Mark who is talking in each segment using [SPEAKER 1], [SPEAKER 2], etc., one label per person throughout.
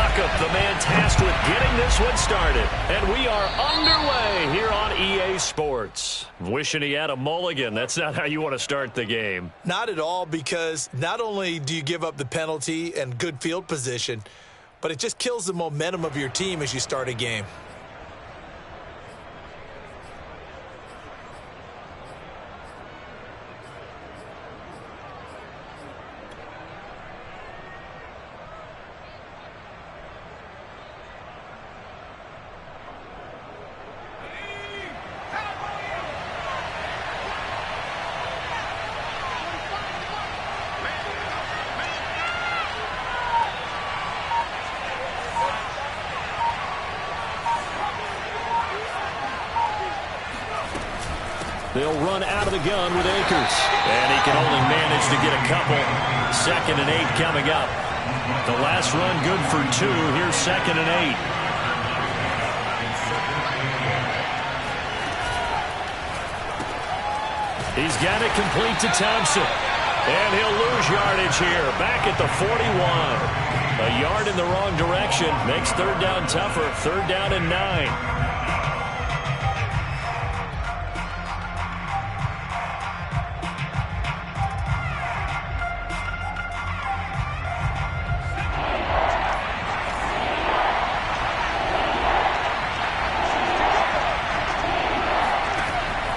[SPEAKER 1] Succop, the man tasked with getting this one started. And we are underway here on EA Sports. Wishing he had a mulligan. That's not how you want to start the game.
[SPEAKER 2] Not at all, because not only do you give up the penalty and good field position, but it just kills the momentum of your team as you start a game.
[SPEAKER 1] They'll run out of the gun with Akers. And he can only manage to get a couple. 2nd and 8 coming up. The last run good for 2. Here's 2nd and 8. He's got it complete to Thompson. And he'll lose yardage here. Back at the 41. A yard in the wrong direction. Makes 3rd down tougher. 3rd down and 9.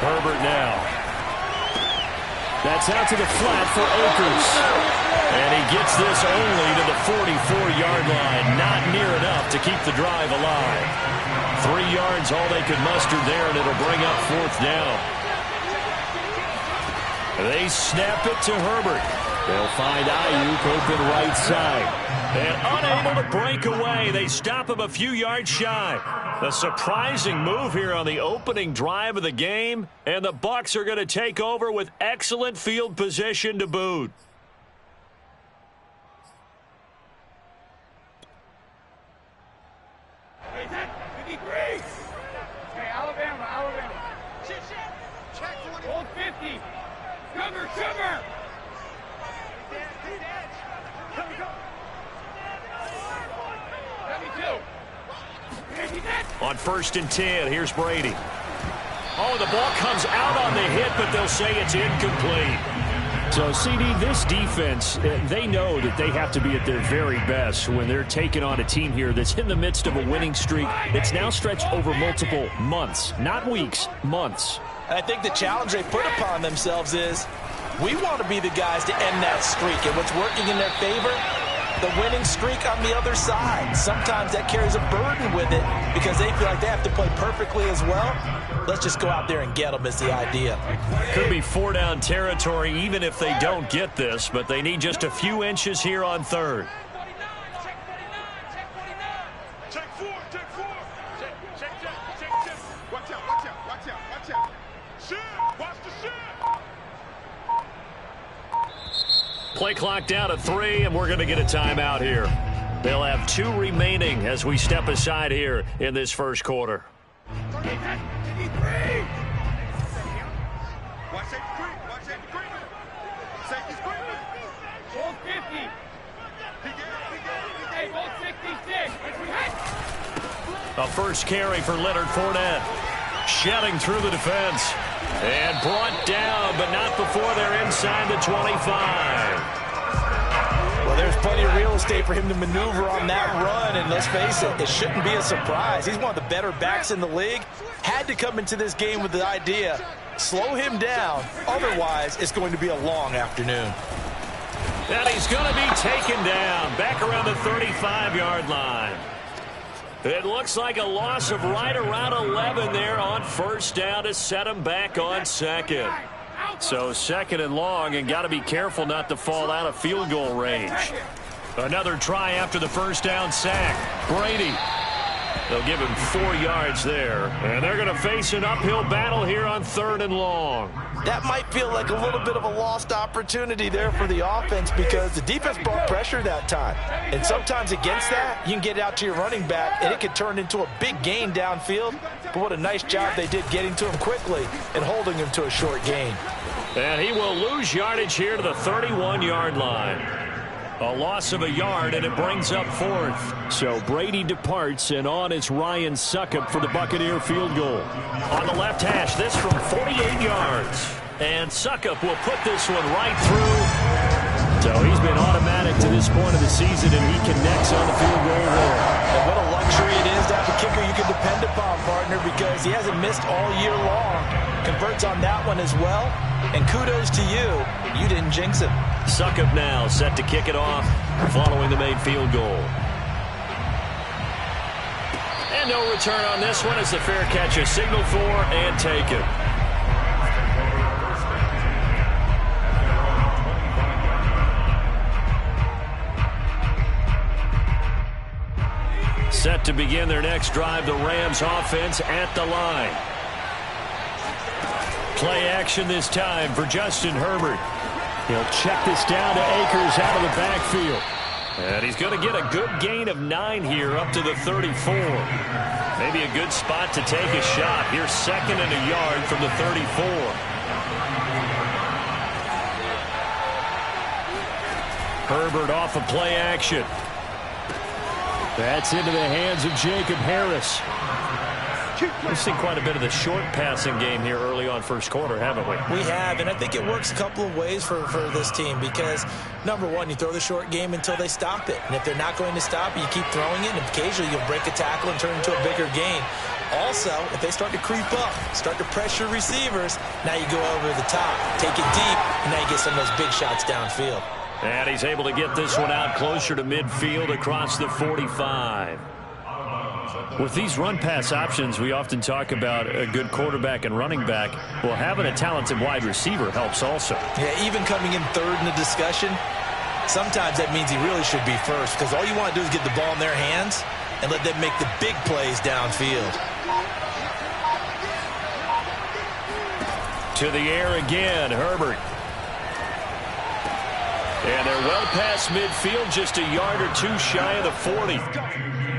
[SPEAKER 1] Herbert now. That's out to the flat for Akers. And he gets this only to the 44-yard line. Not near enough to keep the drive alive. 3 yards all they could muster there, and it'll bring up 4th down. They snap it to Herbert. They'll find Ayuk open right side. And unable to break away. They stop him a few yards shy. A surprising move here on the opening drive of the game. And the Bucs are going to take over with excellent field position to boot.
[SPEAKER 3] Hey, Alabama. Check 20. Old 50. Sugar.
[SPEAKER 1] On 1st and 10, here's Brady. Oh, the ball comes out on the hit, but they'll say it's incomplete. So, CD, this defense, they know that they have to be at their very best when they're taking on a team here that's in the midst of a winning streak that's now stretched over multiple months, not weeks, months.
[SPEAKER 2] I think the challenge they put upon themselves is we want to be the guys to end that streak. And what's working in their favor? The winning streak on the other side. Sometimes that carries a burden with it because they feel like they have to play perfectly as well. Let's just go out there and get them is the idea.
[SPEAKER 1] Could be 4-down territory even if they don't get this, but they need just a few inches here on 3rd. Play clock down to 3, and we're going to get a timeout here. They'll have 2 remaining as we step aside here in this first quarter. A first carry for Leonard Fournette. Shedding through the defense. And brought down, but not before they're inside the 25.
[SPEAKER 2] Well, there's plenty of real estate for him to maneuver on that run, and let's face it, it shouldn't be a surprise. He's one of the better backs in the league. Had to come into this game with the idea, slow him down, otherwise it's going to be a long afternoon.
[SPEAKER 1] And he's going to be taken down, back around the 35-yard line. It looks like a loss of right around 11 there on 1st down to set him back on 2nd. So 2nd and long, and got to be careful not to fall out of field goal range. Another try after the 1st down sack. Brady. They'll give him 4 yards there. And they're going to face an uphill battle here on 3rd and long.
[SPEAKER 2] That might feel like a little bit of a lost opportunity there for the offense because the defense brought pressure that time. And sometimes against that, you can get out to your running back, and it could turn into a big gain downfield. But what a nice job they did getting to him quickly and holding him to a short gain.
[SPEAKER 1] And he will lose yardage here to the 31-yard line. A loss of a yard, and it brings up fourth. So Brady departs, and on is Ryan Succop for the Buccaneer field goal. On the left hash, this from 48 yards. And Succop will put this one right through. So he's been automatic to this point of the season, and he connects on the field goal there.
[SPEAKER 2] And what a luxury it is to have a kicker you can depend upon, partner, because he hasn't missed all year long. Converts on that one as well. And kudos to you. You didn't jinx him.
[SPEAKER 1] Succop now set to kick it off following the made field goal. And no return on this one as the fair catch is signaled for and taken. Set to begin their next drive, the Rams offense at the line. Play action this time for Justin Herbert. He'll check this down to Akers out of the backfield. And he's going to get a good gain of 9 here up to the 34. Maybe a good spot to take a shot. Here's 2nd and a yard from the 34. Herbert off of play action. That's into the hands of Jacob Harris. We've seen quite a bit of the short passing game here early on first quarter, haven't we?
[SPEAKER 2] We have, and I think it works a couple of ways for this team because, number one, you throw the short game until they stop it. And if they're not going to stop it, you keep throwing it, and occasionally you'll break a tackle and turn it into a bigger gain. Also, if they start to creep up, start to pressure receivers, now you go over the top, take it deep, and now you get some of those big shots downfield.
[SPEAKER 1] And he's able to get this one out closer to midfield across the 45. With these run-pass options, we often talk about a good quarterback and running back. Well, having a talented wide receiver helps also.
[SPEAKER 2] Yeah, even coming in third in the discussion, sometimes that means he really should be first because all you want to do is get the ball in their hands and let them make the big plays downfield.
[SPEAKER 1] To the air again, Herbert. And they're well past midfield, just a yard or two shy of the 40.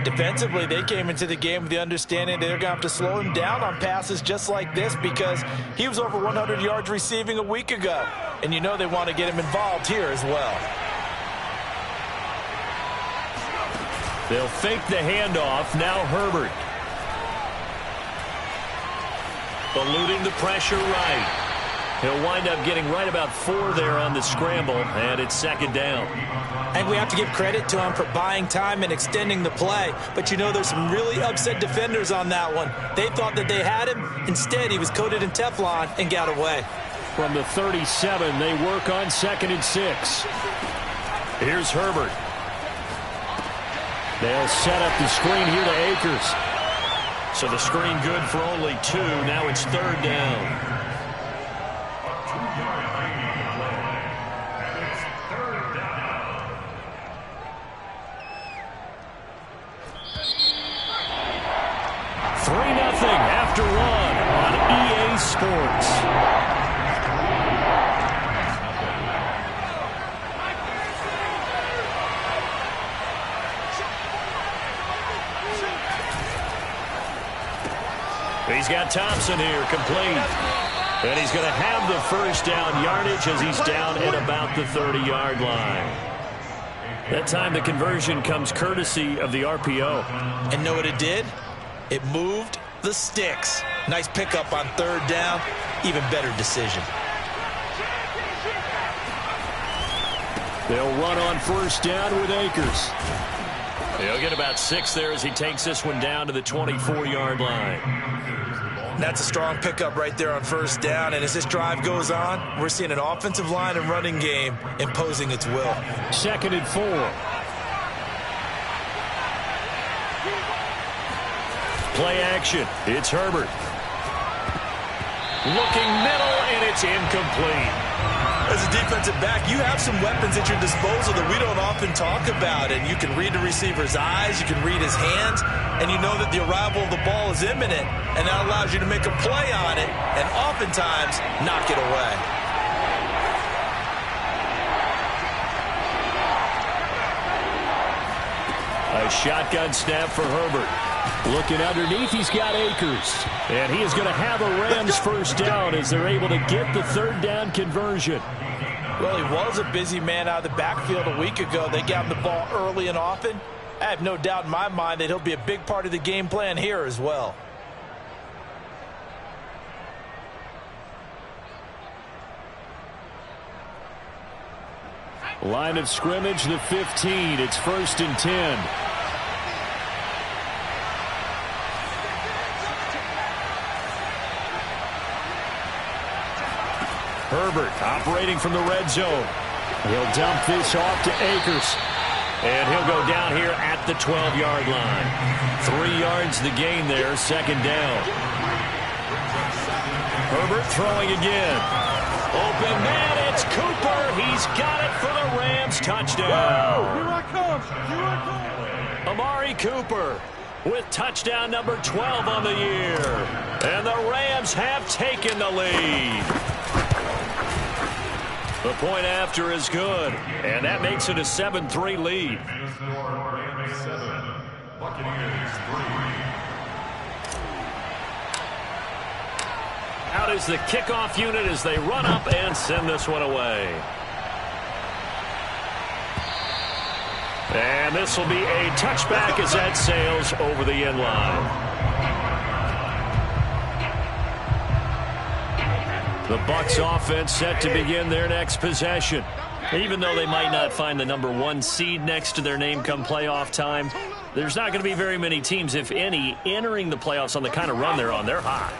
[SPEAKER 2] Defensively, they came into the game with the understanding they're going to have to slow him down on passes just like this because he was over 100 yards receiving a week ago. And you know they want to get him involved here as well.
[SPEAKER 1] They'll fake the handoff. Now Herbert. Eluding the pressure right. He'll wind up getting right about 4 there on the scramble, and it's 2nd down.
[SPEAKER 2] And we have to give credit to him for buying time and extending the play. But you know there's some really upset defenders on that one. They thought that they had him. Instead, he was coated in Teflon and got away.
[SPEAKER 1] From the 37, they work on 2nd and 6. Here's Herbert. They'll set up the screen here to Akers. So the screen good for only 2. Now it's 3rd down. After one on EA Sports. He's got Thompson here, complete. And he's going to have the first down yardage as he's down at about the 30-yard line. That time the conversion comes courtesy of the RPO.
[SPEAKER 2] And know what it did? It moved the sticks. Nice pickup on 3rd down. Even better decision.
[SPEAKER 1] They'll run on 1st down with Akers. He'll get about 6 there as he takes this one down to the 24-yard line.
[SPEAKER 2] That's a strong pickup right there on 1st down. And as this drive goes on, we're seeing an offensive line and running game imposing its will.
[SPEAKER 1] 2nd and 4. Play action. It's Herbert. Looking middle, and it's incomplete.
[SPEAKER 2] As a defensive back, you have some weapons at your disposal that we don't often talk about. And you can read the receiver's eyes, you can read his hands, and you know that the arrival of the ball is imminent. And that allows you to make a play on it and oftentimes knock it away.
[SPEAKER 1] A shotgun snap for Herbert. Looking underneath, he's got Akers. And he is going to have a Rams first down as they're able to get the 3rd down conversion.
[SPEAKER 2] Well, he was a busy man out of the backfield a week ago. They got him the ball early and often. I have no doubt in my mind that he'll be a big part of the game plan here as well.
[SPEAKER 1] Line of scrimmage, the 15. It's 1st and 10. Herbert operating from the red zone. He'll dump this off to Akers. And he'll go down here at the 12-yard line. 3 yards the gain there, 2nd down. Herbert throwing again. Open man, it's Cooper. He's got it for the Rams. Touchdown.
[SPEAKER 3] Here I come. Here I come.
[SPEAKER 1] Amari Cooper with touchdown number 12 on the year. And the Rams have taken the lead. The point after is good, and that makes it a 7-3 lead. Out is the kickoff unit as they run up and send this one away. And this will be a touchback as that sails over the end line. The Bucs offense set to begin their next possession. Even though they might not find the number 1 seed next to their name come playoff time, there's not going to be very many teams, if any, entering the playoffs on the kind of run they're on. They're hot.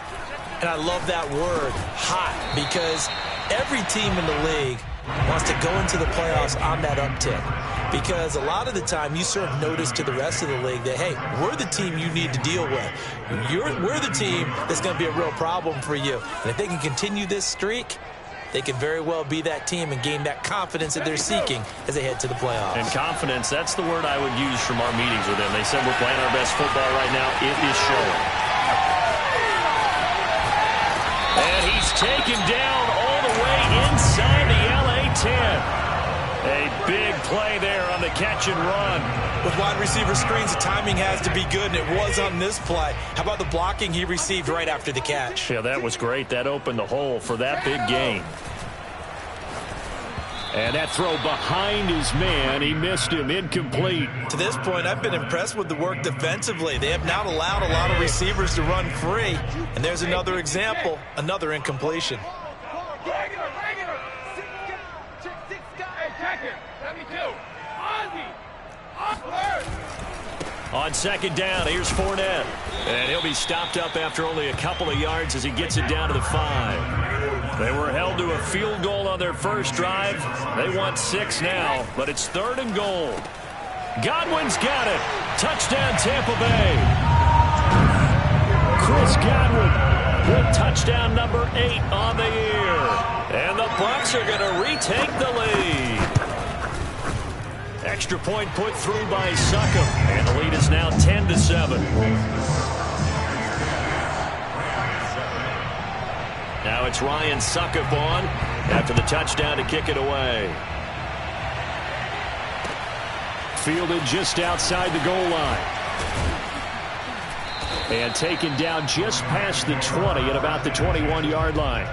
[SPEAKER 2] And I love that word, hot, because every team in the league wants to go into the playoffs on that uptick. Because a lot of the time you serve notice to the rest of the league that, hey, we're the team you need to deal with. We're the team that's going to be a real problem for you. And if they can continue this streak, they can very well be that team and gain that confidence that they're seeking as they head to the playoffs.
[SPEAKER 1] And confidence, that's the word I would use from our meetings with them. They said we're playing our best football right now. It is showing. And he's taken down all the way inside the LA 10. A big play there on the catch and run.
[SPEAKER 2] With wide receiver screens, the timing has to be good, and it was on this play. How about the blocking he received right after the catch?
[SPEAKER 1] Yeah, that was great. That opened the hole for that big gain. And that throw behind his man, he missed him, incomplete.
[SPEAKER 2] To this point, I've been impressed with the work defensively. They have not allowed a lot of receivers to run free. And there's another example, another incompletion.
[SPEAKER 1] On 2nd down, here's Fournette. And he'll be stopped up after only a couple of yards as he gets it down to the 5. They were held to a field goal on their first drive. They want 6 now, but it's 3rd and goal. Godwin's got it. Touchdown, Tampa Bay. Chris Godwin with touchdown number 8 on the year. And the Bucs are going to retake the lead. Extra point put through by Succop, and the lead is now 10-7. Now it's Ryan Succop on after the touchdown to kick it away. Fielded just outside the goal line. And taken down just past the 20 at about the 21-yard line.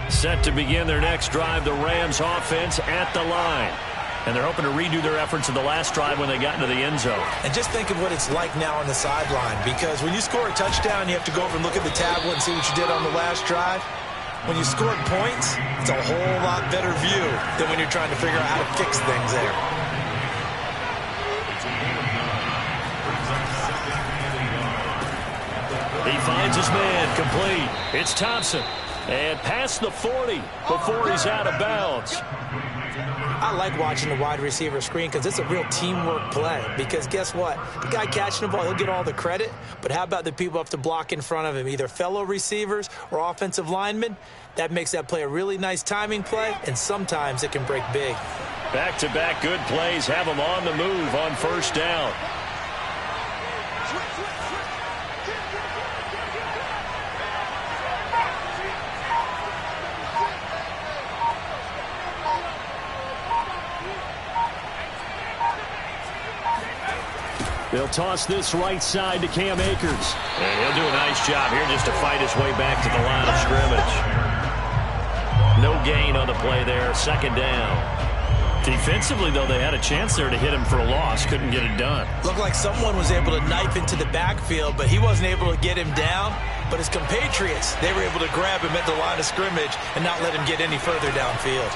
[SPEAKER 1] Set to begin their next drive, the Rams offense at the line. And they're hoping to redo their efforts of the last drive when they got into the end zone.
[SPEAKER 2] And just think of what it's like now on the sideline, because when you score a touchdown, you have to go over and look at the tablet and see what you did on the last drive. When you scored points, it's a whole lot better view than when you're trying to figure out how to fix things there.
[SPEAKER 1] He finds his man, complete. It's Thompson. And past the 40 before he's out of bounds.
[SPEAKER 2] I like watching the wide receiver screen because it's a real teamwork play. Because guess what? The guy catching the ball, he'll get all the credit. But how about the people who have to block in front of him, either fellow receivers or offensive linemen? That makes that play a really nice timing play, and sometimes it can break big.
[SPEAKER 1] Back-to-back good plays have him on the move on 1st down. They'll toss this right side to Cam Akers. And he'll do a nice job here just to fight his way back to the line of scrimmage. No gain on the play there. Second down. Defensively, though, they had a chance there to hit him for a loss. Couldn't get it done.
[SPEAKER 2] Looked like someone was able to knife into the backfield, but he wasn't able to get him down. But his compatriots, they were able to grab him at the line of scrimmage and not let him get any further downfield.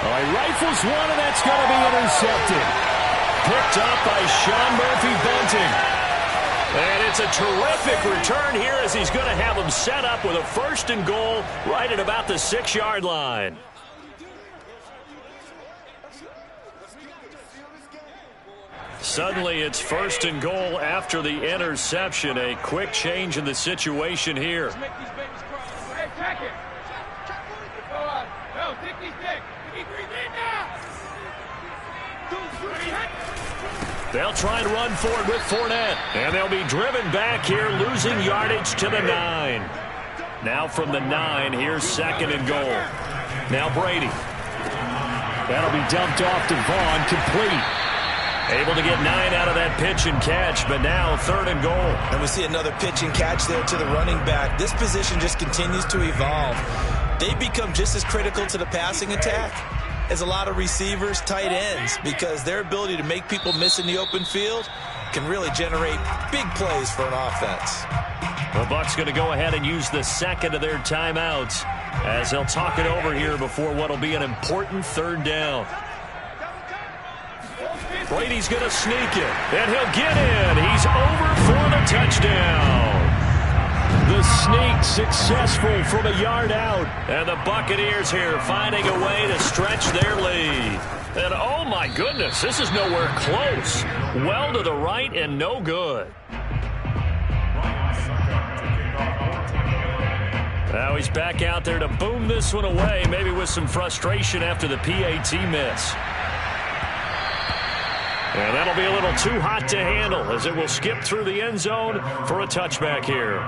[SPEAKER 1] All right, rifles one, and that's going to be intercepted. Picked up by Sean Murphy-Bunting. And it's a terrific return here as he's going to have him set up with a 1st and goal right at about the 6-yard line. Suddenly it's 1st and goal after the interception. A quick change in the situation here. They'll try and run forward with Fournette. And they'll be driven back here, losing yardage to the 9. Now from the 9, here's 2nd and goal. Now Brady. That'll be dumped off to Vaughn, complete. Able to get 9 out of that pitch and catch, but now 3rd and goal.
[SPEAKER 2] And we see another pitch and catch there to the running back. This position just continues to evolve. They become just as critical to the passing attack as a lot of receivers, tight ends, because their ability to make people miss in the open field can really generate big plays for an offense.
[SPEAKER 1] The Bucs going to go ahead and use the 2nd of their timeouts as they'll talk it over here before what will be an important 3rd down. Brady's going to sneak it, and he'll get in. He's over for the touchdown. The sneak successful from a yard out. And the Buccaneers here finding a way to stretch their lead. And oh my goodness, this is nowhere close. Well to the right and no good. Now he's back out there to boom this one away, maybe with some frustration after the PAT miss. And that'll be a little too hot to handle as it will skip through the end zone for a touchback here.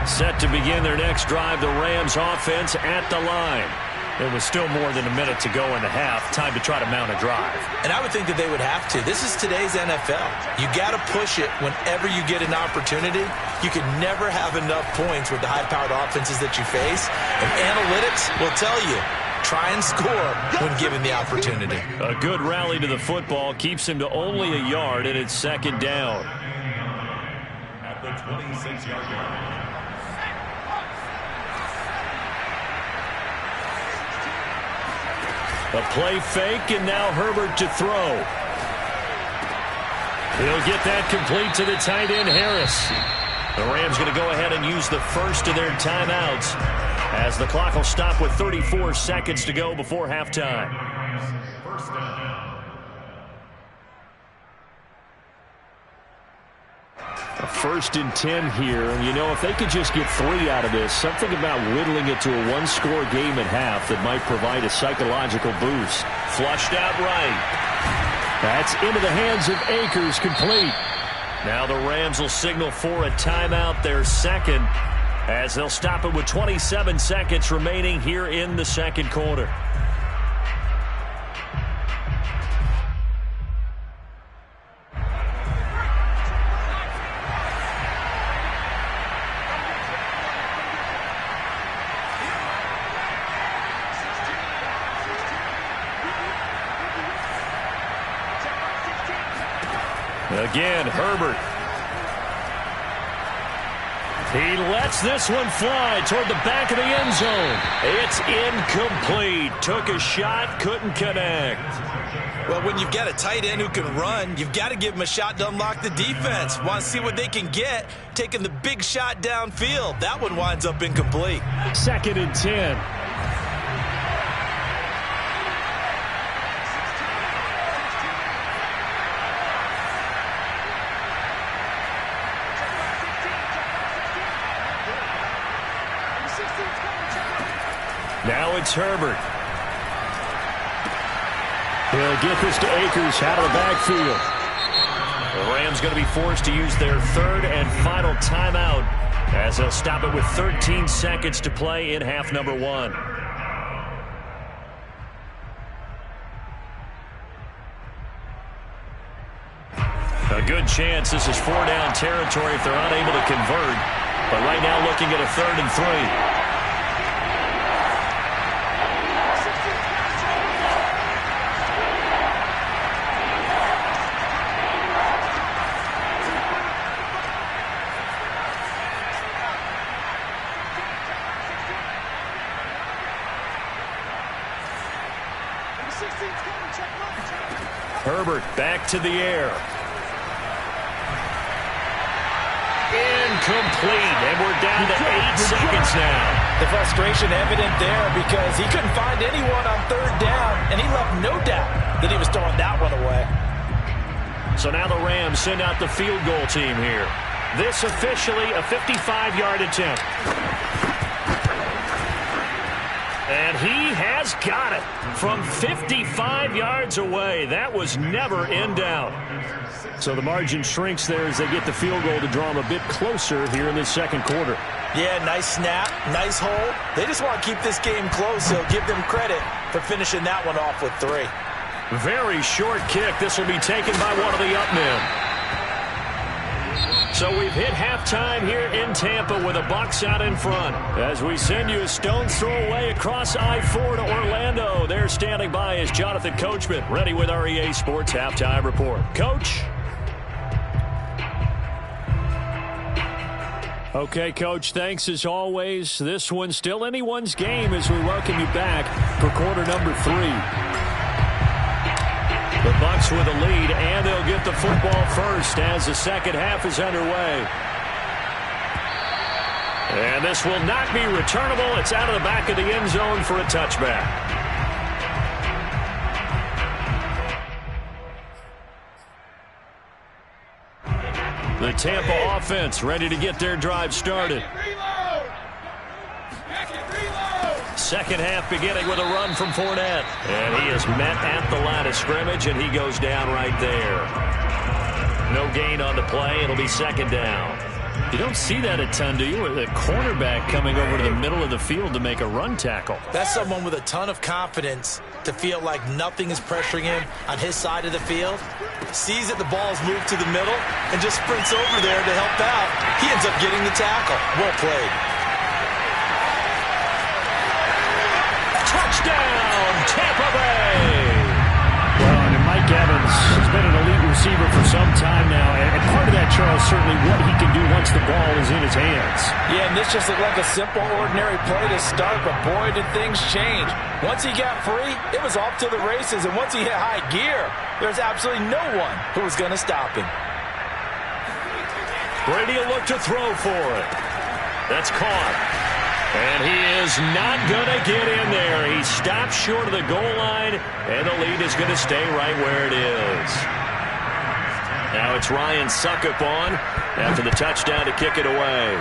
[SPEAKER 1] Set to begin their next drive, the Rams offense at the line. There was still more than a minute to go in the half. Time to try to mount a drive.
[SPEAKER 2] And I would think that they would have to. This is today's NFL. You got to push it whenever you get an opportunity. You can never have enough points with the high-powered offenses that you face. And analytics will tell you, try and score when given the opportunity.
[SPEAKER 1] A good rally to the football keeps him to only a yard, and it's 2nd down.
[SPEAKER 4] At the 26-yard line.
[SPEAKER 1] A play fake, and now Herbert to throw. He'll get that complete to the tight end, Harris. The Rams going to go ahead and use the 1st of their timeouts as the clock will stop with 34 seconds to go before halftime.
[SPEAKER 4] First down.
[SPEAKER 1] A 1st and 10 here. You know, if they could just get 3 out of this, something about whittling it to a 1-score game at half that might provide a psychological boost. Flushed out right. That's into the hands of Akers, complete. Now the Rams will signal for a timeout, their 2nd, as they'll stop it with 27 seconds remaining here in the 2nd quarter. Again, Herbert. He lets this one fly toward the back of the end zone. It's incomplete. Took a shot, couldn't connect.
[SPEAKER 2] Well, when you've got a tight end who can run, you've got to give him a shot to unlock the defense. Want to see what they can get, taking the big shot downfield. That one winds up incomplete.
[SPEAKER 1] 2nd and 10. Now it's Herbert. He'll get this to Akers out of the backfield. The Rams going to be forced to use their 3rd and final timeout as they'll stop it with 13 seconds to play in half number one. A good chance this is 4-down territory if they're unable to convert. But right now looking at a 3rd and 3. Herbert back to the air. Incomplete, and we're down to 8 seconds now.
[SPEAKER 2] The frustration evident there because he couldn't find anyone on 3rd down, and he left no doubt that he was throwing that one away.
[SPEAKER 1] So now the Rams send out the field goal team here. This officially a 55-yard attempt. And he has got it from 55 yards away. That was never in doubt. So the margin shrinks there as they get the field goal to draw them a bit closer here in this second quarter.
[SPEAKER 2] Yeah, nice snap, nice hole. They just want to keep this game close, so give them credit for finishing that one off with 3.
[SPEAKER 1] Very short kick. This will be taken by one of the up men. So we've hit halftime here in Tampa with the Bucs out in front. As we send you a stone's throw away across I-4 to Orlando. There standing by is Jonathan Coachman, ready with our EA Sports Halftime Report. Coach? Okay, Coach, thanks as always. This one's still anyone's game as we welcome you back for quarter number 3. The Bucs with a lead, and they'll get the football first as the second half is underway. And this will not be returnable. It's out of the back of the end zone for a touchback. The Tampa offense ready to get their drive started. Second half beginning with a run from Fournette. And he is met at the line of scrimmage, and he goes down right there. No gain on the play. It'll be second down. You don't see that a ton, do you? The cornerback coming over to the middle of the field to make a run tackle.
[SPEAKER 2] That's someone with a ton of confidence to feel like nothing is pressuring him on his side of the field. Sees that the ball's moved to the middle and just sprints over there to help out. He ends up getting the tackle. Well played.
[SPEAKER 1] Touchdown, Tampa Bay! Well, I mean, Mike Evans has been an elite receiver for some time now, and part of that, Charles, certainly what he can do once the ball is in his hands.
[SPEAKER 2] Yeah, and this just looked like a simple, ordinary play to start, but boy, did things change. Once he got free, it was off to the races, and once he hit high gear, there's absolutely no one who was going to stop him.
[SPEAKER 1] Brady will look to throw for it. That's caught. And he is not going to get in there. He stops short of the goal line, and the lead is going to stay right where it is. Now it's Ryan Suckup on after the touchdown to kick it away.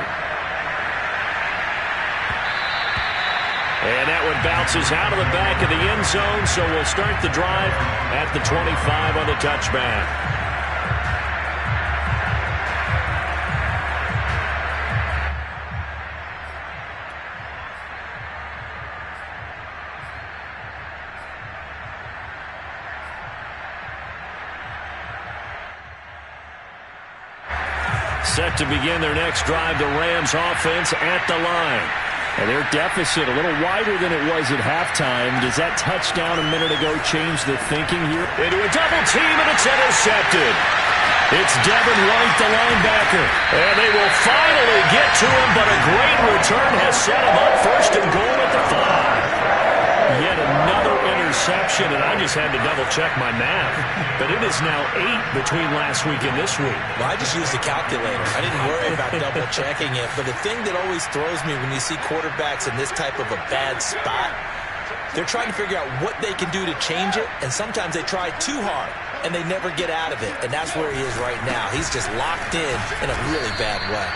[SPEAKER 1] And that one bounces out of the back of the end zone, so we'll start the drive at the 25 on the touchback. Set to begin their next drive, the Rams offense at the line. And their deficit a little wider than it was at halftime. Does that touchdown a minute ago change the thinking here? Into a double team, and it's intercepted. It's Devin White, the linebacker. And they will finally get to him, but a great return has set him up first and goal at the 5. Yet another interception, and I just had to double-check my math. But it is now 8 between last week and this week.
[SPEAKER 2] Well, I just used a calculator. I didn't worry about double-checking it. But the thing that always throws me when you see quarterbacks in this type of a bad spot, they're trying to figure out what they can do to change it, and sometimes they try too hard, and they never get out of it. And that's where he is right now. He's just locked in a really bad way.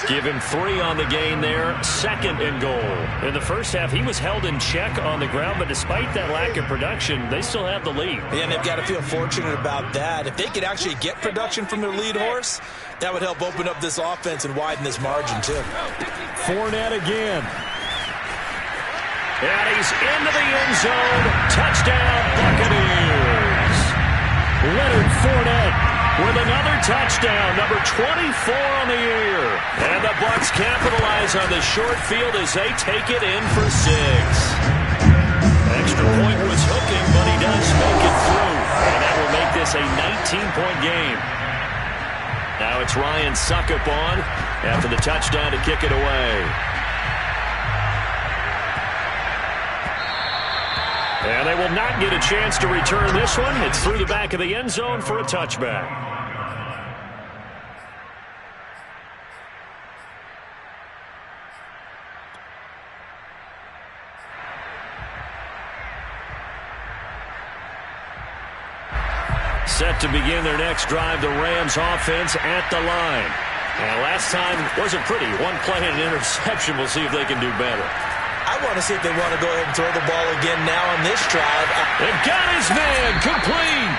[SPEAKER 1] Give him 3 on the gain there, 2nd and goal. In the first half, he was held in check on the ground, but despite that lack of production, they still have the lead.
[SPEAKER 2] And they've got to feel fortunate about that. If they could actually get production from their lead horse, that would help open up this offense and widen this margin, too.
[SPEAKER 1] Fournette again. And he's into the end zone. Touchdown, Buccaneers. Leonard Fournette with another touchdown, number 24 on the year. And the Bucs capitalize on the short field as they take it in for 6. Extra point was hooking, but he does make it through. And that will make this a 19-point game. Now it's Ryan Suckup on after the touchdown to kick it away. And they will not get a chance to return this one. It's through the back of the end zone for a touchback. Set to begin their next drive, the Rams offense at the line. And last time wasn't pretty. One play and an interception. We'll see if they can do better.
[SPEAKER 2] I want to see if they want to go ahead and throw the ball again now on this drive.
[SPEAKER 1] They've got his man complete.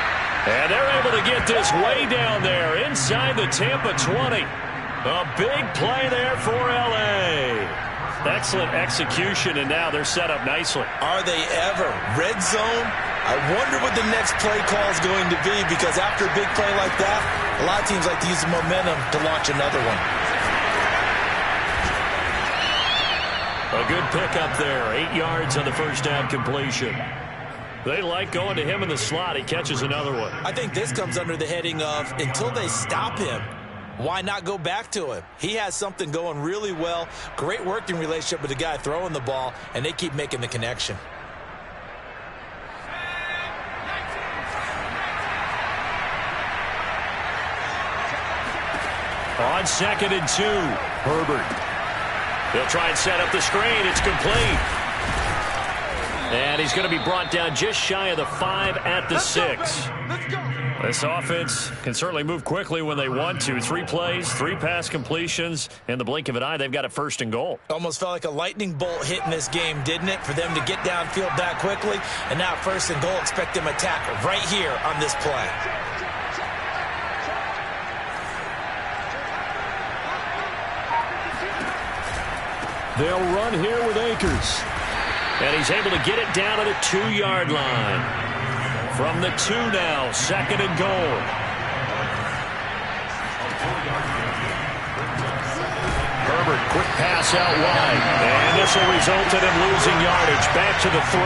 [SPEAKER 1] And they're able to get this way down there inside the Tampa 20. A big play there for L.A. Excellent execution, and now they're set up nicely.
[SPEAKER 2] Are they ever? Red zone? I wonder what the next play call is going to be, because after a big play like that, a lot of teams like to use the momentum to launch another one.
[SPEAKER 1] A good pickup there. 8 yards on the first down completion. They like going to him in the slot. He catches another one.
[SPEAKER 2] I think this comes under the heading of until they stop him, why not go back to him? He has something going really well. Great working relationship with the guy throwing the ball, and they keep making the connection.
[SPEAKER 1] On 2nd and 2, Herbert. They'll try and set up the screen. It's complete. And he's going to be brought down just shy of the 5 at the 6. This offense can certainly move quickly when they want to. 3 plays, 3 pass completions. In the blink of an eye, they've got a 1st and goal.
[SPEAKER 2] Almost felt like a lightning bolt hit in this game, didn't it? For them to get downfield that quickly. And now 1st and goal, expect them to attack right here on this play.
[SPEAKER 1] They'll run here with Akers. And he's able to get it down to the 2-yard line. From the 2 now, 2nd and goal. Herbert, quick pass out wide. And this will result in him losing yardage. Back to the 3.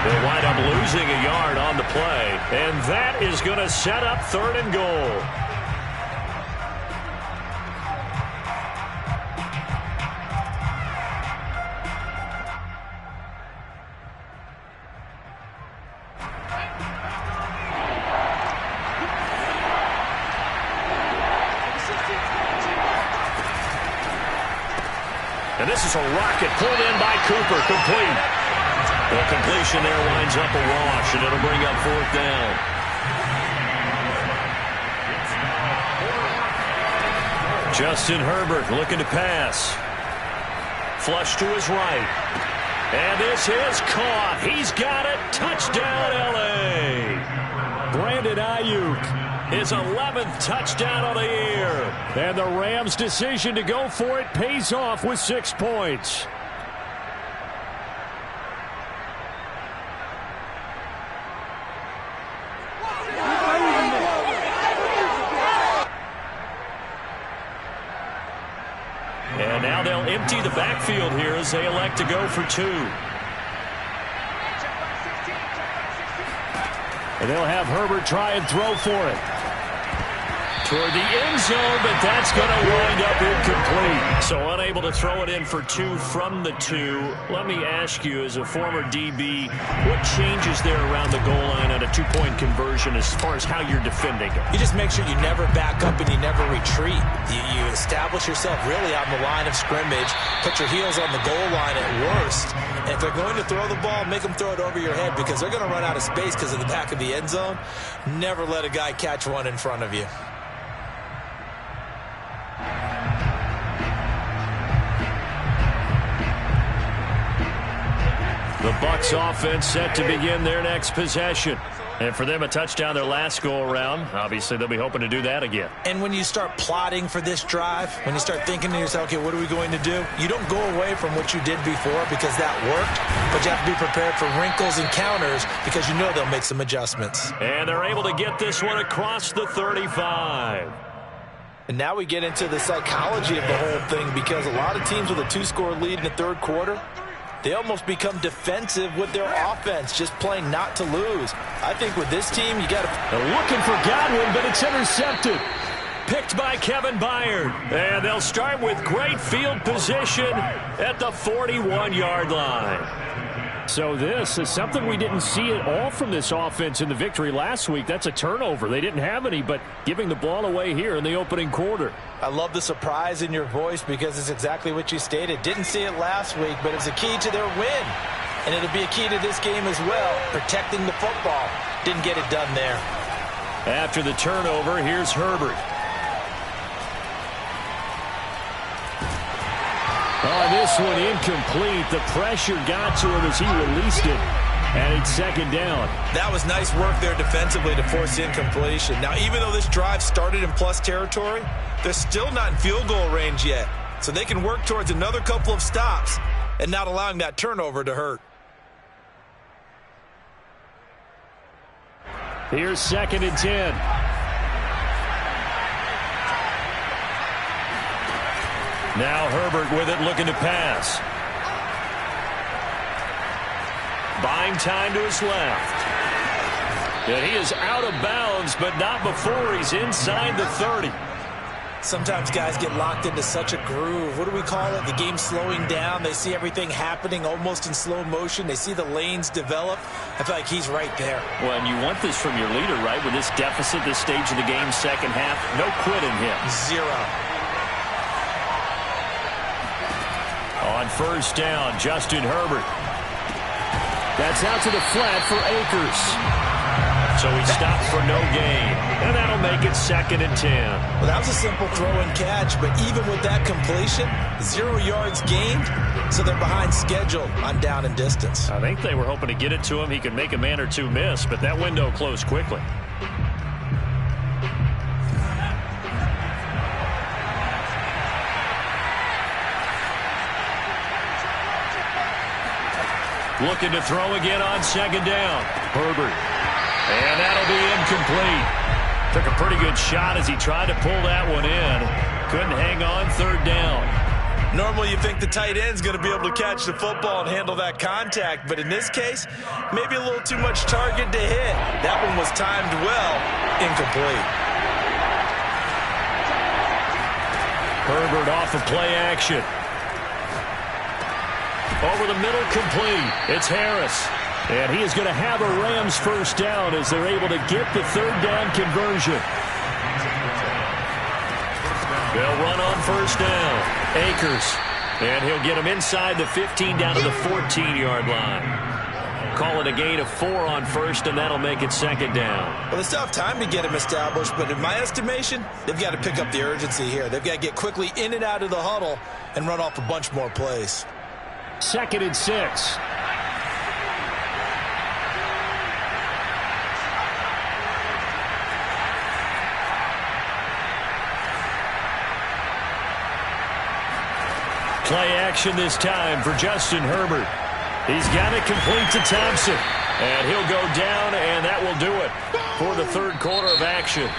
[SPEAKER 1] They'll wind up losing a yard on the play. And that is going to set up 3rd and goal. And this is a rocket pulled in by Cooper, complete. The completion there winds up a wash, and it'll bring up 4th down. Justin Herbert looking to pass. Flush to his right. And this is caught. He's got it. Touchdown, L.A. Brandon Ayuk. His 11th touchdown of the year. And the Rams' decision to go for it pays off with 6 points. And now they'll empty the backfield here as they elect to go for 2. And they'll have Herbert try and throw for it. Toward the end zone, but that's going to wind up incomplete. So unable to throw it in for 2 from the 2. Let me ask you, as a former DB, what changes there around the goal line on a 2-point conversion as far as how you're defending it?
[SPEAKER 2] You just make sure you never back up and you never retreat. You establish yourself really on the line of scrimmage, put your heels on the goal line at worst. And if they're going to throw the ball, make them throw it over your head, because they're going to run out of space because of the back of the end zone. Never let a guy catch one in front of you.
[SPEAKER 1] The Bucs offense set to begin their next possession. And for them, a touchdown their last go-around. Obviously, they'll be hoping to do that again.
[SPEAKER 2] And when you start plotting for this drive, when you start thinking to yourself, okay, what are we going to do? You don't go away from what you did before because that worked, but you have to be prepared for wrinkles and counters because you know they'll make some adjustments.
[SPEAKER 1] And they're able to get this one across the 35.
[SPEAKER 2] And now we get into the psychology of the whole thing because a lot of teams with a 2-score lead in the third quarter, they almost become defensive with their offense, just playing not to lose. I think with this team, you got to...
[SPEAKER 1] They're looking for Godwin, but it's intercepted. Picked by Kevin Byard. And they'll start with great field position at the 41-yard line. So this is something we didn't see at all from this offense in the victory last week. That's a turnover. They didn't have any, but giving the ball away here in the opening quarter.
[SPEAKER 2] I love the surprise in your voice because it's exactly what you stated. Didn't see it last week, but it's a key to their win. And it'll be a key to this game as well, protecting the football. Didn't get it done there.
[SPEAKER 1] After the turnover, here's Herbert. This one incomplete. The pressure got to him as he released it. And it's second down.
[SPEAKER 2] That was nice work there defensively to force incompletion. Now, even though this drive started in plus territory, they're still not in field goal range yet. So they can work towards another couple of stops and not allowing that turnover to hurt.
[SPEAKER 1] Here's 2nd and 10. Now Herbert with it, looking to pass. Buying time to his left. And he is out of bounds, but not before he's inside the 30.
[SPEAKER 2] Sometimes guys get locked into such a groove. What do we call it? The game slowing down. They see everything happening almost in slow motion. They see the lanes develop. I feel like he's right there.
[SPEAKER 1] Well, and you want this from your leader, right? With this deficit, this stage of the game, second half, no quitting him.
[SPEAKER 2] Zero.
[SPEAKER 1] On first down, Justin Herbert. That's out to the flat for Akers. So he stopped for no gain. And that'll make it 2nd and 10.
[SPEAKER 2] Well, that was a simple throw and catch, but even with that completion, 0 yards gained, so they're behind schedule on down and distance.
[SPEAKER 1] I think they were hoping to get it to him. He could make a man or two miss, but that window closed quickly. Looking to throw again on 2nd down. Herbert. And that'll be incomplete. Took a pretty good shot as he tried to pull that one in. Couldn't hang on 3rd down.
[SPEAKER 2] Normally you think the tight end's going to be able to catch the football and handle that contact, but in this case, maybe a little too much target to hit. That one was timed well. Incomplete.
[SPEAKER 1] Herbert off of play action. Over the middle, complete. It's Harris. And he is going to have a Rams first down as they're able to get the 3rd down conversion. They'll run on first down. Akers. And he'll get him inside the 15 down to the 14-yard line. Call it a gain of 4 on first, and that'll make it 2nd down.
[SPEAKER 2] Well, they still have time to get him established, but in my estimation, they've got to pick up the urgency here. They've got to get quickly in and out of the huddle and run off a bunch more plays.
[SPEAKER 1] 2nd and 6. Play action this time for Justin Herbert. He's got it complete to Thompson. And he'll go down, and that will do it for the 3rd quarter of action.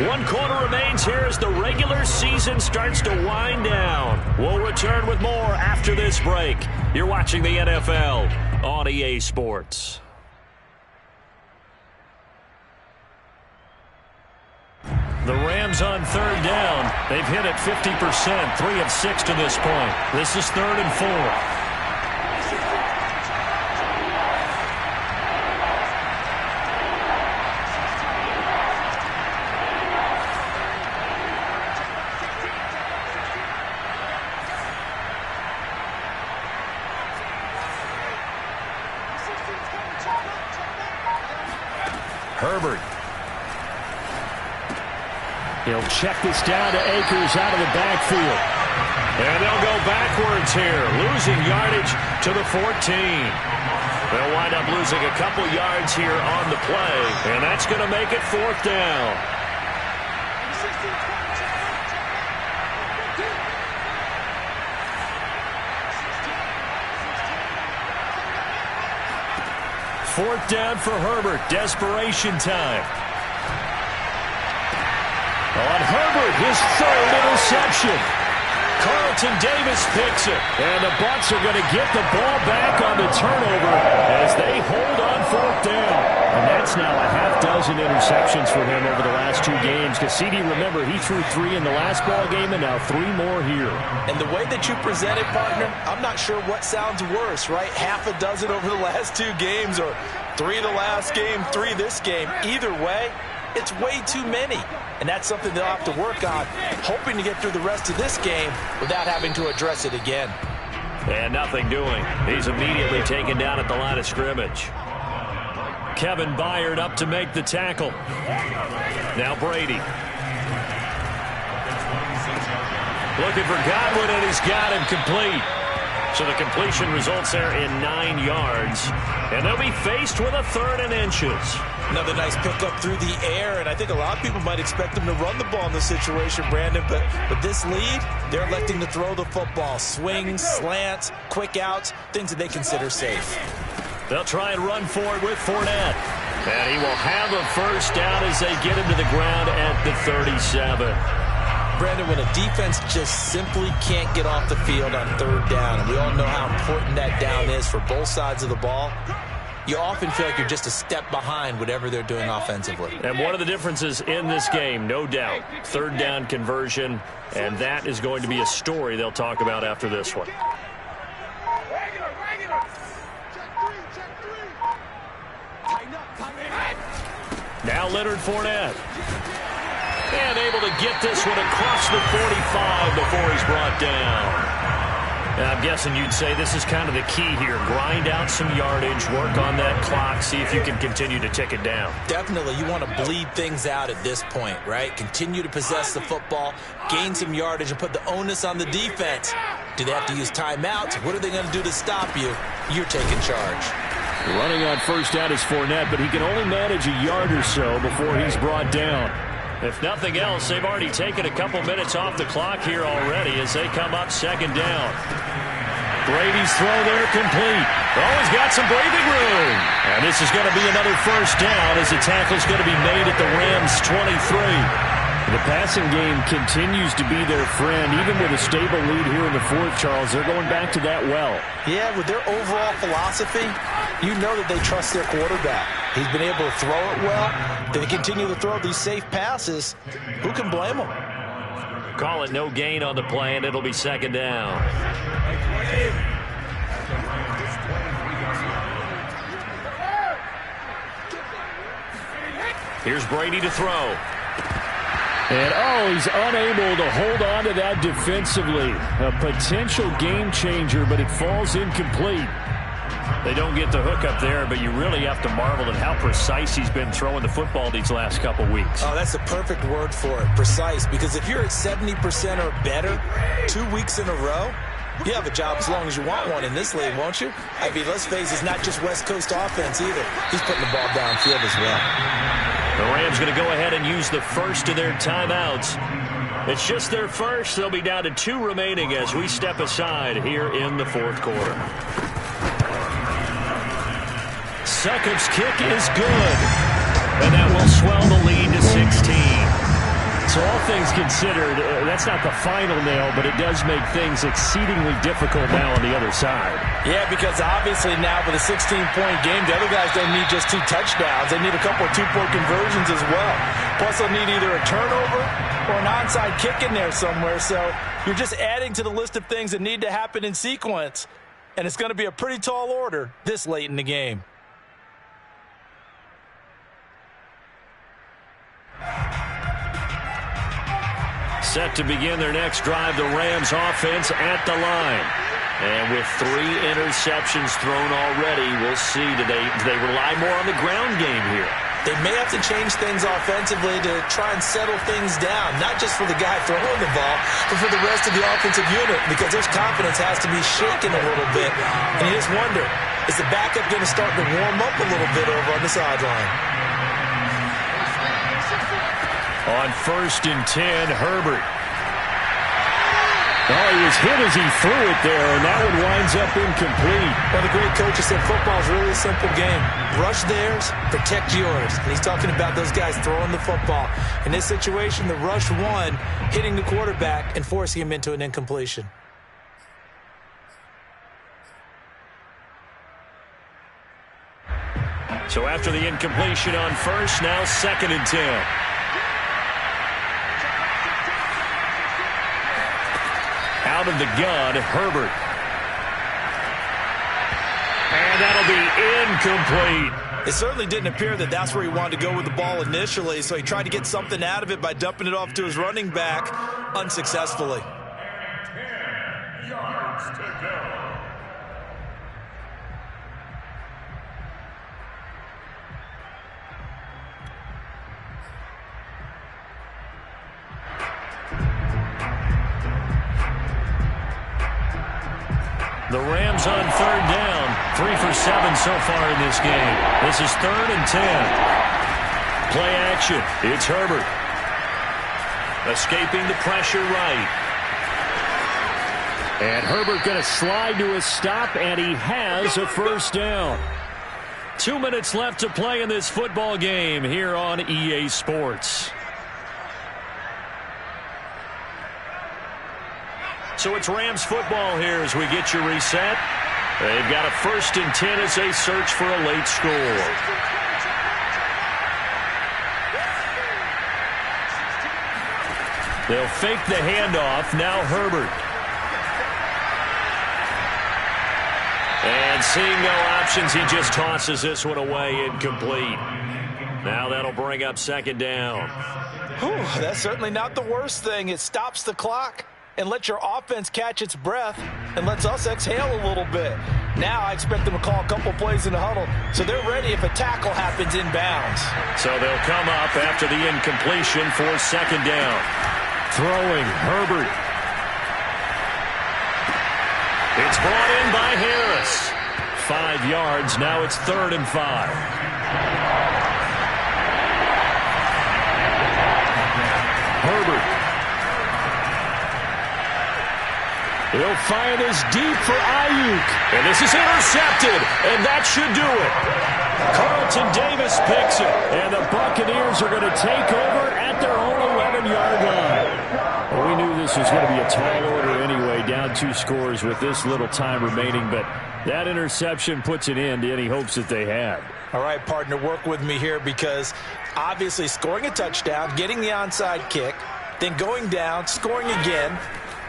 [SPEAKER 1] 1 quarter remains here as the regular season starts to wind down. We'll return with more after this break. You're watching the NFL on EA Sports. The Rams on 3rd down. They've hit it 50%, 3 of 6 to this point. This is 3rd and 4. Herbert. He'll check this down to Akers out of the backfield. And they'll go backwards here, losing yardage to the 14. They'll wind up losing a couple yards here on the play, and that's going to make it 4th down. Fourth down for Herbert. Desperation time. On Herbert, his 3rd interception. Carlton Davis picks it. And the Bucs are going to get the ball back on the turnover as they hold on 4th down. And that's now a half dozen interceptions for him over the last 2 games. Because CD, remember, he threw 3 in the last ball game and now 3 more here.
[SPEAKER 2] And the way that you present it, partner, I'm not sure what sounds worse, right? Half a dozen over the last 2 games or 3 the last game, 3 this game. Either way, it's way too many. And that's something they'll have to work on, hoping to get through the rest of this game without having to address it again.
[SPEAKER 1] And nothing doing. He's immediately taken down at the line of scrimmage. Kevin Byard up to make the tackle. Now Brady. Looking for Godwin, and he's got him complete. So the completion results there in 9 yards. And they'll be faced with a 3rd and inches.
[SPEAKER 2] Another nice pickup through the air, and I think a lot of people might expect them to run the ball in this situation, Brandon, but with this lead, they're electing to throw the football. Swings, slants, quick outs, things that they consider safe.
[SPEAKER 1] They'll try and run forward with Fournette. And he will have a 1st down as they get him to the ground at the 37.
[SPEAKER 2] Brandon, when a defense just simply can't get off the field on 3rd down, and we all know how important that down is for both sides of the ball, you often feel like you're just a step behind whatever they're doing offensively.
[SPEAKER 1] And one of the differences in this game, no doubt, 3rd down conversion, and that is going to be a story they'll talk about after this one. Now Leonard Fournette. And able to get this one across the 45 before he's brought down. I'm guessing you'd say this is kind of the key here. Grind out some yardage, work on that clock, see if you can continue to tick it down.
[SPEAKER 2] Definitely. You want to bleed things out at this point, right? Continue to possess the football, gain some yardage, and put the onus on the defense. Do they have to use timeouts? What are they going to do to stop you? You're taking charge.
[SPEAKER 1] Running on 1st down is Fournette, but he can only manage a yard or so before he's brought down. If nothing else, they've already taken a couple minutes off the clock here already as they come up 2nd down. Brady's throw there complete. Oh, he's got some breathing room. And this is going to be another 1st down as the tackle's going to be made at the Rams' 23. The passing game continues to be their friend. Even with a stable lead here in the 4th, Charles, they're going back to that well.
[SPEAKER 2] Yeah, with their overall philosophy, you know that they trust their quarterback. He's been able to throw it well. They continue to throw these safe passes. Who can blame them?
[SPEAKER 1] Call it no gain on the play, and it'll be 2nd down. Here's Brady to throw. And, oh, he's unable to hold on to that defensively. A potential game changer, but it falls incomplete. They don't get the hook up there, but you really have to marvel at how precise he's been throwing the football these last couple weeks.
[SPEAKER 2] Oh, that's the perfect word for it, precise, because if you're at 70% or better 2 weeks in a row, you have a job as long as you want one in this league, won't you? I mean, let's face it, it's not just West Coast offense either. He's putting the ball downfield as well.
[SPEAKER 1] The Rams going to go ahead and use the first of their timeouts. It's just their first. They'll be down to 2 remaining as we step aside here in the 4th quarter. Succop's kick is good. And that will swell the lead to 16. So all things considered, that's not the final nail, but it does make things exceedingly difficult now on the other side.
[SPEAKER 2] Yeah, because obviously now with a 16-point game, the other guys don't need just 2 touchdowns. They need a couple of 2-point conversions as well. Plus they'll need either a turnover or an onside kick in there somewhere. So you're just adding to the list of things that need to happen in sequence. And it's going to be a pretty tall order this late in the game.
[SPEAKER 1] Set to begin their next drive, the Rams offense at the line. And with 3 interceptions thrown already, we'll see, do they rely more on the ground game here?
[SPEAKER 2] They may have to change things offensively to try and settle things down, not just for the guy throwing the ball, but for the rest of the offensive unit, because their confidence has to be shaken a little bit. And you just wonder, Is the backup going to start to warm up a little bit over on the sideline?
[SPEAKER 1] On 1st and 10, Herbert. Oh, he was hit as he threw it there, and that one winds up incomplete.
[SPEAKER 2] Well, the great coach said football is really a simple game. Rush theirs, protect yours. And he's talking about those guys throwing the football. In this situation, the rush won, hitting the quarterback and forcing him into an incompletion.
[SPEAKER 1] So after the incompletion on 1st, now 2nd and 10. Out of the gun, Herbert. And that'll be incomplete.
[SPEAKER 2] It certainly didn't appear that that's where he wanted to go with the ball initially, so he tried to get something out of it by dumping it off to his running back unsuccessfully.
[SPEAKER 4] 10 yards to go.
[SPEAKER 1] The Rams on 3rd down. 3 for 7 so far in this game. This is 3rd and 10. Play action. It's Herbert. Escaping the pressure right. And Herbert going to slide to a stop, and he has a 1st down. 2 minutes left to play in this football game here on EA Sports. So it's Rams football here as we get you reset. They've got a 1st and 10 as they search for a late score. They'll fake the handoff. Now Herbert. And seeing no options, he just tosses this one away, incomplete. Now that'll bring up 2nd down.
[SPEAKER 2] Whew, that's certainly not the worst thing. It stops the clock and lets your offense catch its breath and lets us exhale a little bit. Now I expect them to call a couple plays in the huddle so they're ready if a tackle happens inbounds.
[SPEAKER 1] So they'll come up after the incompletion for 2nd down. Throwing, Herbert. It's brought in by Harris. 5 yards, now it's 3rd and 5. Herbert. He'll find his deep for Ayuk. And this is intercepted, and that should do it. Carlton Davis picks it, and the Buccaneers are going to take over at their own 11-yard line. Well, we knew this was going to be a tall order anyway, down 2 scores with this little time remaining, but that interception puts an end to any hopes that they had.
[SPEAKER 2] All right, partner, work with me here because obviously scoring a touchdown, getting the onside kick, then going down, scoring again.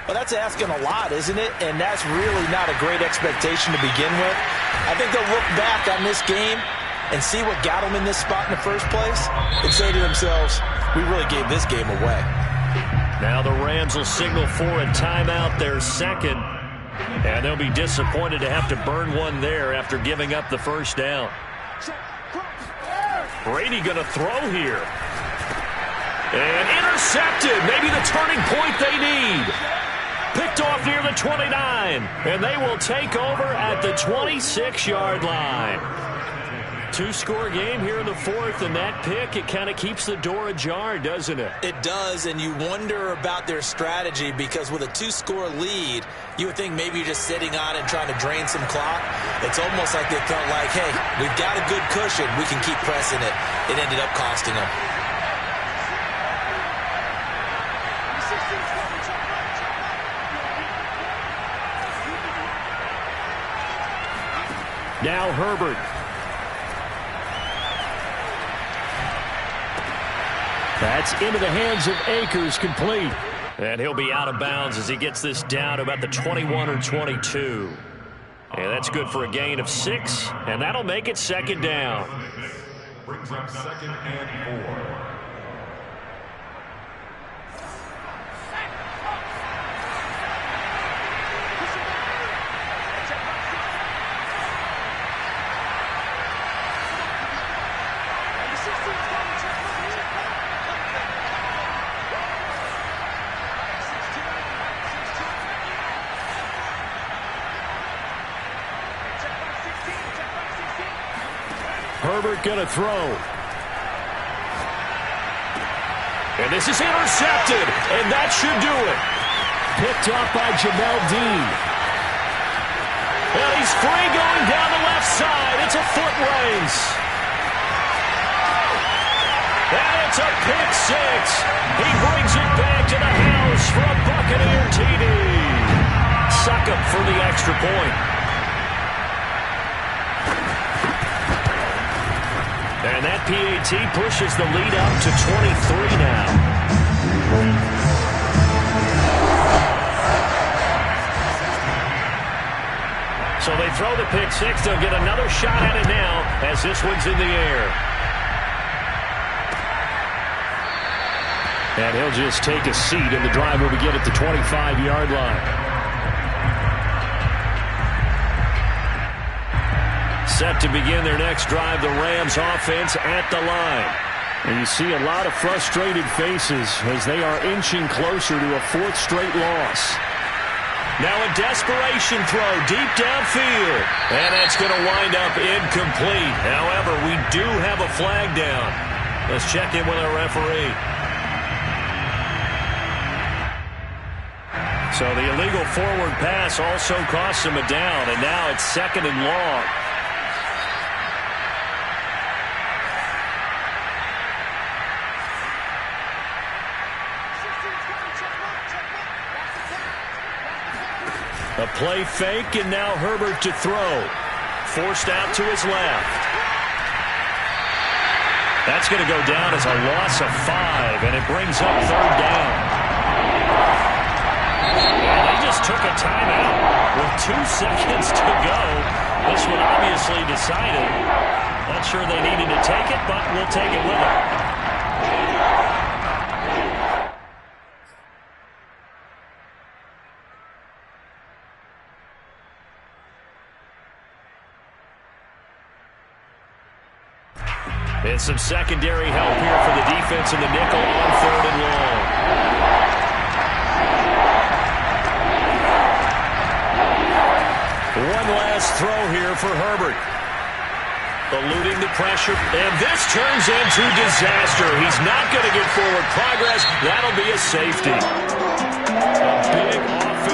[SPEAKER 2] Well, that's asking a lot, isn't it? And that's really not a great expectation to begin with. I think they'll look back on this game and see what got them in this spot in the first place and say to themselves, we really gave this game away.
[SPEAKER 1] Now the Rams will signal for a timeout, their 2nd. And they'll be disappointed to have to burn one there after giving up the 1st down. Brady going to throw here. And intercepted. Maybe the turning point they need. Picked off near the 29. And they will take over at the 26-yard line. 2-score game here in the 4th, and that pick, it kind of keeps the door ajar, doesn't it?
[SPEAKER 2] It does, and you wonder about their strategy because with a 2-score lead, you would think maybe you're just sitting on it and trying to drain some clock. It's almost like they felt like, hey, we've got a good cushion. We can keep pressing it. It ended up costing them.
[SPEAKER 1] Now Herbert. That's into the hands of Akers, complete. And he'll be out of bounds as he gets this down to about the 21 or 22. And that's good for a gain of 6, and that'll make it 2nd down.
[SPEAKER 4] Brings up 2nd and 4.
[SPEAKER 1] Herbert going to throw. And this is intercepted, and that should do it. Picked up by Jamel Dean. And he's free going down the left side. It's a foot race. And it's a pick six. He brings it back to the house for a Buccaneer TD. Suck him for the extra point. And that PAT pushes the lead up to 23 now. So they throw the pick six. They'll get another shot at it now as this one's in the air. And he'll just take a seat, and the drive will begin at the 25-yard line. Set to begin their next drive, the Rams offense at the line. And you see a lot of frustrated faces as they are inching closer to a fourth straight loss. Now a desperation throw deep downfield. And that's going to wind up incomplete. However, we do have a flag down. Let's check in with our referee. So the illegal forward pass also costs him a down. And now it's 2nd and long. A play fake, and now Herbert to throw. Forced out to his left. That's going to go down as a loss of 5, and it brings up 3rd down. And they just took a timeout with 2 seconds to go. This one obviously decided. Not sure they needed to take it, but we'll take it with them. And some secondary help here for the defense in the nickel on 3rd and long. One last throw here for Herbert. Eluding the pressure. And this turns into disaster. He's not going to get forward progress. That'll be a safety. A big offense.